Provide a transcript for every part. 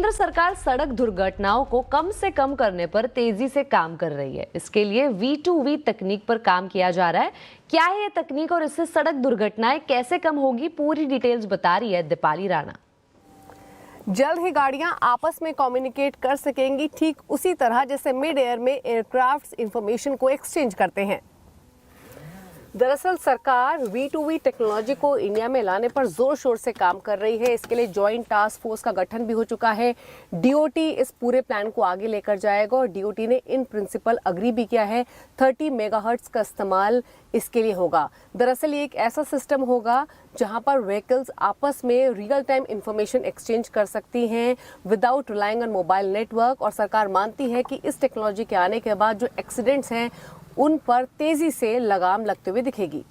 केंद्र सरकार सड़क दुर्घटनाओं को कम से कम करने पर तेजी से काम कर रही है। इसके लिए V2V तकनीक पर काम किया जा रहा है। क्या है ये तकनीक और इससे सड़क दुर्घटनाएं कैसे कम होगी, पूरी डिटेल्स बता रही है दीपाली राणा। जल्द ही गाड़ियां आपस में कम्युनिकेट कर सकेंगी, ठीक उसी तरह जैसे मिड एयर में एयरक्राफ्ट्स इंफॉर्मेशन को एक्सचेंज करते हैं। दरअसल सरकार V2V टेक्नोलॉजी को इंडिया में लाने पर जोर शोर से काम कर रही है। इसके लिए जॉइंट टास्क फोर्स का गठन भी हो चुका है। DOT इस पूरे प्लान को आगे लेकर जाएगा और DOT ने इन प्रिंसिपल अग्री भी किया है। 30 मेगाहर्ट्ज का इस्तेमाल इसके लिए होगा। दरअसल ये एक ऐसा सिस्टम होगा जहां पर व्हीकल्स आपस में रियल टाइम इंफॉर्मेशन एक्सचेंज कर सकती हैं without relying on mobile network. और सरकार मानती है कि इस टेक्नोलॉजी के आने के बाद जो एक्सीडेंट्स हैं उन पर तेजी से लगाम लगते हुए दिखेगी।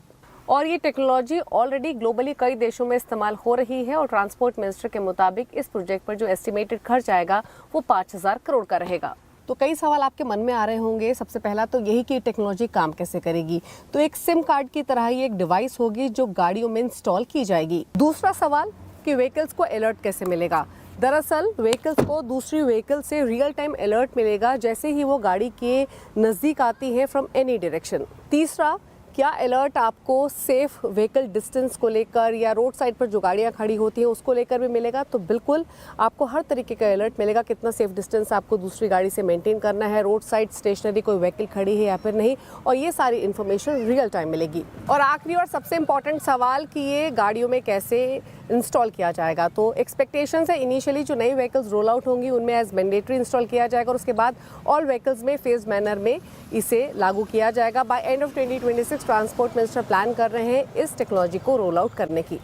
और ये टेक्नोलॉजी ऑलरेडी ग्लोबली कई देशों में इस्तेमाल हो रही है और ट्रांसपोर्ट मिनिस्टर के मुताबिक इस प्रोजेक्ट पर जो एस्टिमेटेड खर्च आएगा वो 5000 करोड़ का रहेगा। तो कई सवाल आपके मन में आ रहे होंगे। सबसे पहला तो यही कि टेक्नोलॉजी काम कैसे करेगी। तो एक सिम कार्ड की तरह ही एक डिवाइस होगी जो गाड़ियों में इंस्टॉल की जाएगी। दूसरा सवाल कि व्हीकल्स को अलर्ट कैसे मिलेगा। दरअसल व्हीकल्स को दूसरी व्हीकल से रियल टाइम अलर्ट मिलेगा जैसे ही वो गाड़ी के नज़दीक आती है फ्रॉम एनी डायरेक्शन। तीसरा, क्या अलर्ट आपको सेफ व्हीकल डिस्टेंस को लेकर या रोड साइड पर जो गाड़ियां खड़ी होती हैं उसको लेकर भी मिलेगा। तो बिल्कुल आपको हर तरीके का अलर्ट मिलेगा, कितना सेफ डिस्टेंस आपको दूसरी गाड़ी से मेंटेन करना है, रोड साइड स्टेशनरी कोई व्हीकल खड़ी है या फिर नहीं, और ये सारी इन्फॉर्मेशन रियल टाइम मिलेगी। और आखिरी और सबसे इम्पॉर्टेंट सवाल कि ये गाड़ियों में कैसे इंस्टॉल किया जाएगा। तो एक्सपेक्टेशंस है इनिशियली जो नई व्हीकल्स रोल आउट होंगी उनमें एज मैंडेटरी इंस्टॉल किया जाएगा और उसके बाद ऑल व्हीकल्स में फेज मैनर में इसे लागू किया जाएगा। By end of 2026 transport minister plan कर रहे हैं इस टेक्नोलॉजी को रोल आउट करने की।